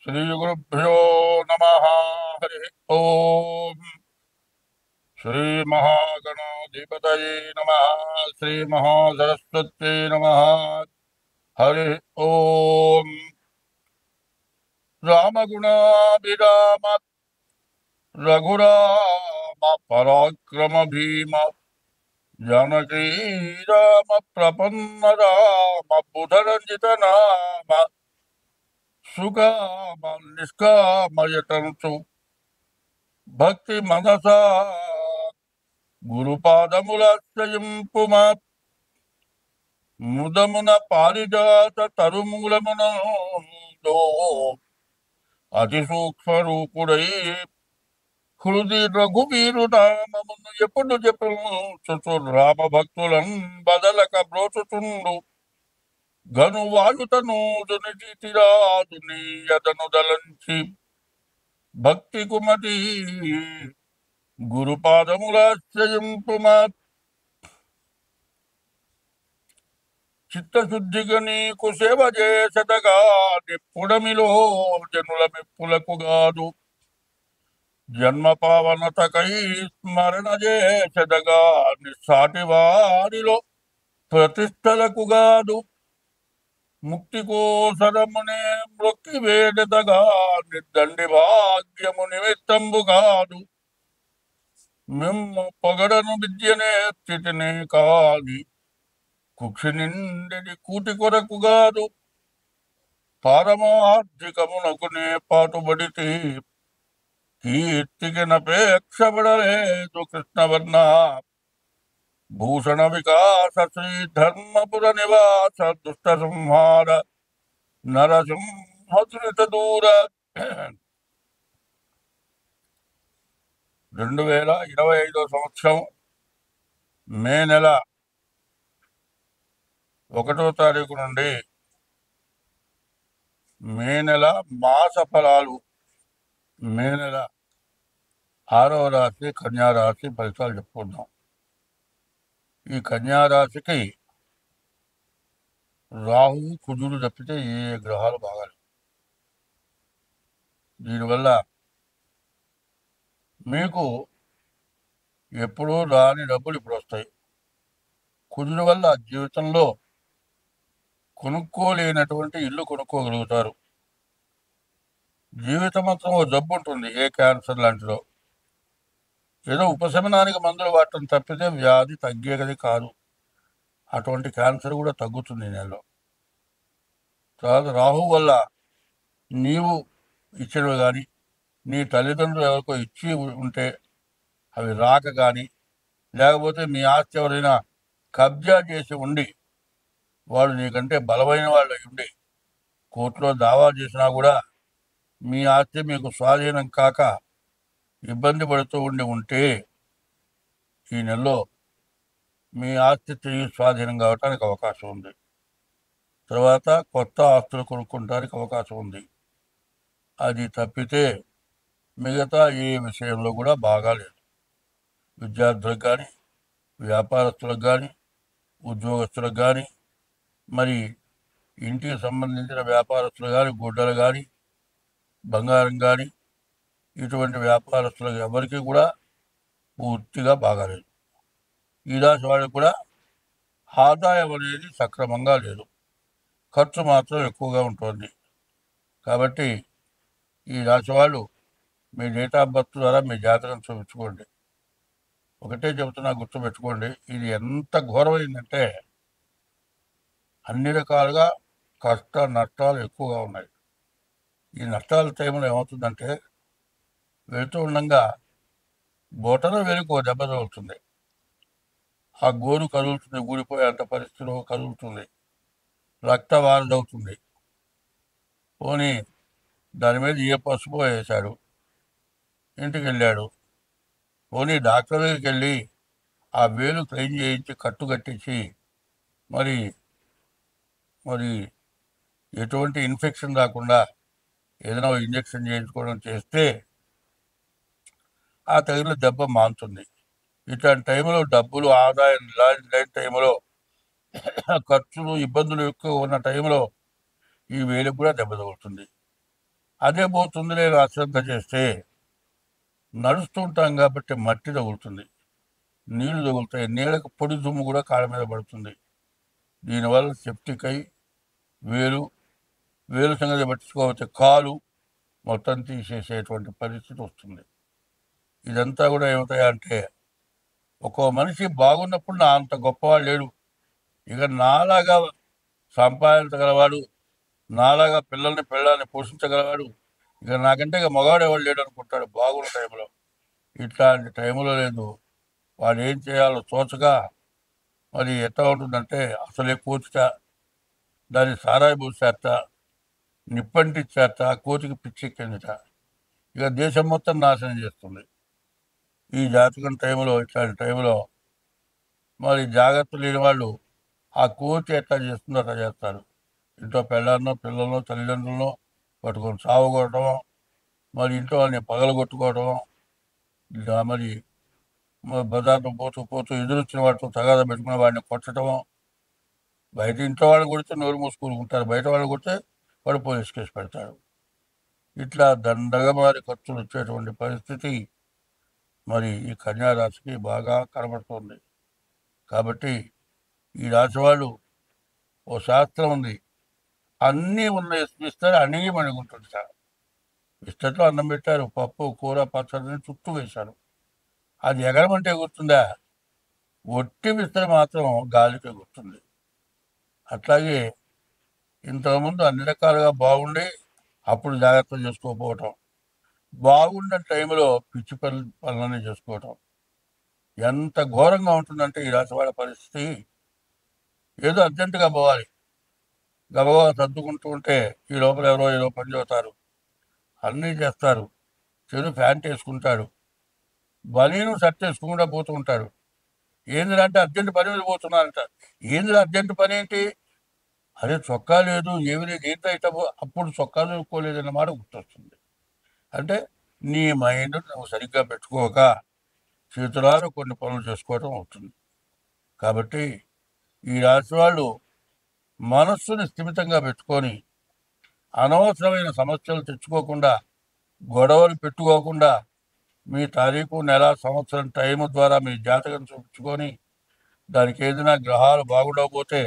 श्रीगुरुभ्यो नमः। हरि ओम। श्रीमहागणाधिपतये नमः। श्रीमहासरस्वत्यै नमः। हरि ओम। रामगुणाभिराम रघुराम पराक्रम भीम जानकी राम प्रपन्न राम बुधरंजित नाम सुकाम निष्कामयतंसु భక్తి మనసా గురుపాదములాశ్రయింపుమ ముదమున పారిజాత తరుమూలమున అతి సూక్ష్మ రూపుడై హృది రఘువీరు నామమును ఎప్పుడు చెప్పు రామ భక్తులను బదలక బ్రోచుచుండు గను వాయుతనూదుని తీరాదుని యదను దలంచి భక్తి కుమతి గురుపాదములాశ్రయింపుమ చిత్తశుద్ధిగా నీకు సేవ చేసటగా నిప్పుడమిలో జనుల మెప్పులకు గాదు జన్మ పావనతకై స్మరణ చేసటగా నిస్సాటి వారిలో ప్రతిష్టలకు గాదు ముక్తి కోసరమునే మృక్కి వేడతగా నిర్దండి భాగ్యము నిమిత్తంబు కాదు మిమ్ము పొగడను విద్యనే స్థితినే కాది కుక్షి నిండి కూటి కొరకు కాదు పారమార్థికమునకునే పాటుబడితే కీర్తికి నపేక్షపడలేదు కృష్ణవర్ణ భూషణ వికాస శ్రీ ధర్మపుర నివాస దుష్ట సంహార నరసింహతురిత దూర 2025 సంవత్సరం మే నెల 1వ తారీఖు నుండి మే నెల మాస ఫలాలు మే నెల 6వ రాశి కన్యారాశి ఫలితాలు చెప్పుకుందాం. ఈ కన్యారాశికి రాహు కుజుడు తప్పితే ఏ గ్రహాలు బాగాలి. దీనివల్ల మీకు ఎప్పుడూ రాని డబ్బులు ఇప్పుడు వస్తాయి. కుజుడు వల్ల జీవితంలో కొనుక్కోలేనటువంటి ఇల్లు కొనుక్కోగలుగుతారు. జీవితం మొత్తం ఓ జబ్బు ఉంటుంది, ఏ క్యాన్సర్ లాంటిదో. ఏదో ఉపశమనానికి మందులు వాడటం తప్పితే వ్యాధి తగ్గేది కాదు. అటువంటి క్యాన్సర్ కూడా తగ్గుతుంది ఈ నెలలో. తర్వాత రాహు వల్ల నీవు ఇచ్చినవి కానీ నీ తల్లిదండ్రులు ఎవరికో ఇచ్చి ఉంటే అవి రాక కానీ, లేకపోతే మీ ఆస్తి ఎవరైనా కబ్జా చేసి ఉండి వాళ్ళు నీకంటే బలమైన వాళ్ళు ఉండి కోర్టులో దావా చేసినా కూడా మీ ఆస్తి మీకు స్వాధీనం కాక ఇబ్బంది పడుతూ ఉంటే ఈ నెలలో మీ ఆస్తి తిరిగి స్వాధీనం కావటానికి అవకాశం ఉంది. తర్వాత కొత్త ఆస్తులు కొనుక్కోవడానికి అవకాశం ఉంది. అది తప్పితే మిగతా ఏ విషయంలో కూడా బాగాలేదు. విద్యార్థులకు కానీ, వ్యాపారస్తులకు కానీ, ఉద్యోగస్తులకు కానీ, మరి ఇంటికి సంబంధించిన వ్యాపారస్తులు కానీ, గుడ్డలు కానీ, బంగారం కానీ, ఇటువంటి వ్యాపారస్తులకు ఎవరికి కూడా పూర్తిగా బాగాలేదు. ఈ రాశి వాళ్ళకి కూడా ఆదాయం అనేది సక్రమంగా లేదు, ఖర్చు మాత్రం ఎక్కువగా ఉంటుంది. కాబట్టి ఈ రాశి వాళ్ళు మీ డేట్ ఆఫ్ బర్త్ ద్వారా మీ జాతకం చూపించుకోండి. ఒకటే చెబుతున్నా, గుర్తుపెట్టుకోండి, ఇది ఎంత ఘోరమైందంటే అన్ని రకాలుగా కష్ట నష్టాలు ఎక్కువగా ఉన్నాయి. ఈ నష్టాల టైంలో ఏమవుతుందంటే వెళుతూ ఉండగా బొటన వెలుగు దెబ్బ తగులుతుంది. ఆ గోరు కదులుతుంది, ఊడిపోయేంత పరిస్థితిలో కదులుతుంది, రక్తవారదవుతుంది. పోనీ దాని మీద ఏ పసుపు వేశాడు, ఇంటికి వెళ్ళాడు. పోనీ డాక్టర్ దగ్గరికి వెళ్ళి ఆ వేలు క్లీన్ చేయించి కట్టు కట్టించి మరి మరి ఎటువంటి ఇన్ఫెక్షన్ రాకుండా ఏదైనా ఇంజక్షన్ చేయించుకోవడం చేస్తే ఆ తగిన దెబ్బ మానుతుంది. ఇట్లాంటి టైంలో డబ్బులు ఆదాయం లేని టైంలో, ఖర్చులు ఇబ్బందులు ఎక్కువ ఉన్న టైంలో ఈ వేలకు కూడా దెబ్బ తగులుతుంది. అదే పోతుంది నేను అశ్రద్ధ చేస్తే. నడుస్తుంటాం కాబట్టి మట్టి తగులుతుంది, నీళ్లు తగులుతాయి, నీళ్ళకి పొడి దుమ్ము కూడా కాళ్ళ మీద పడుతుంది. దీనివల్ల సెప్టిక్ అయి వేలు వేలు సంగతి పట్టించుకోవచ్చు, కాలు మొత్తం తీసేసేటువంటి పరిస్థితి వస్తుంది. ఇదంతా కూడా ఏమవుతాయంటే, ఒక్కో మనిషి బాగున్నప్పుడు నా అంత గొప్పవాడు లేడు, ఇక నాలాగా సంపాదించగలవాడు, నాలాగా పిల్లల్ని పోషించగలవాడు, ఇక నాకంటే ఇక మగవాడు ఎవరు లేడు అనుకుంటాడు బాగున్న టైంలో. ఇట్లాంటి టైంలో లేదు, వాడు ఏం చేయాలో తోచగా మరి ఎట్లా ఉంటుందంటే, అసలే కోచిట, దాన్ని సారాయి పూసేట, నిప్పంటిచ్చేట, కోతికి పిచ్చెక్కిందిట, ఇక దేశం మొత్తం నాశనం చేస్తుంది. ఈ జాతకం టైంలో, ఇట్లాంటి టైంలో మరి జాగ్రత్త లేని వాళ్ళు ఆ కోతి ఎట్లా చేస్తుందో అట్లా చేస్తారు. ఇంట్లో పిల్లలను తల్లిదండ్రులను పట్టుకొని సావగొట్టడం, మరి ఇంట్లో వాళ్ళని పగలగొట్టుకోవడం, మరి బజార్లో పోతూ పోతూ ఎదురొచ్చిన వాటితో తగాదా పెట్టుకున్న వాడిని కొట్టడం. బయట ఇంట్లో వాళ్ళు కొడితే నోరు మూసుకుంటారు, బయట వాళ్ళు కొడితే వాడు పోలీస్ కేసు పెడతాడు. ఇట్లా దండగా మారి ఖర్చులు వచ్చేటువంటి పరిస్థితి మరి ఈ కన్యారాశికి బాగా కనబడుతుంది. కాబట్టి ఈ రాశి వాళ్ళు, ఓ శాస్త్రం ఉంది, అన్నీ ఉన్నాయి ఇస్తారు, అన్నీ మణిగుంటుంది సార్. ఇష్టట్లో అన్నం పెట్టారు, పప్పు కూర పచ్చడిని చుట్టూ వేశారు, అది ఎగరమంటే గుర్తుందా? ఒట్టి విస్తరి మాత్రం గాలికి గుర్తుంది. అట్లాగే ఇంతకుముందు అన్ని రకాలుగా బాగుండి అప్పుడు జాగ్రత్తలు చేసుకోకపోవటం, బాగున్న టైంలో పిచ్చి పనులన్నీ చేసుకోవటం, ఎంత ఘోరంగా ఉంటుందంటే ఈ రాశి వాళ్ళ పరిస్థితి. ఏదో అర్జెంటుగా పోవాలి, గబగబా సర్దుకుంటూ ఉంటే ఈ లోపల ఎవరో ఏదో పని చదువుతారు, అన్నీ చేస్తారు. చెడు ప్యాంట్ వేసుకుంటాడు, బనీను షర్ట్ వేసుకుంటూ పోతూ ఉంటాడు. ఏంటంటే అర్జెంట్ పని మీద పోతున్నారంట. ఏంది అర్జెంట్ పని ఏంటి? అదే చొక్కా లేదు, ఏమి లేదు, ఏంటో ఇట్లా అప్పుడు చొక్కా చూసుకోలేదన్నమాట గుర్తొస్తుంది. అంటే నీ మైండ్ నువ్వు సరిగ్గా పెట్టుకోక చేతులారా కొన్ని పనులు చేసుకోవటం అవుతుంది. కాబట్టి ఈ రాశి వాళ్ళు మనస్సుని స్థిమితంగా పెట్టుకొని అనవసరమైన సమస్యలు తెచ్చుకోకుండా, గొడవలు పెట్టుకోకుండా, మీ తారీఖు నెల సంవత్సరం టైం ద్వారా మీ జాతకం చూపించుకొని దానికి ఏదైనా గ్రహాలు బాగుండకపోతే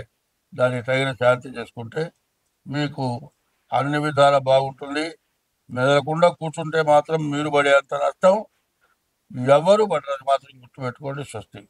దానికి తగిన శాంతి చేసుకుంటే మీకు అన్ని విధాలా బాగుంటుంది. మెదలకుండా కూర్చుంటే మాత్రం మీరు పడేంత నష్టం ఎవరు పడరు, మాత్రం గుర్తుపెట్టుకోండి. స్వస్తి.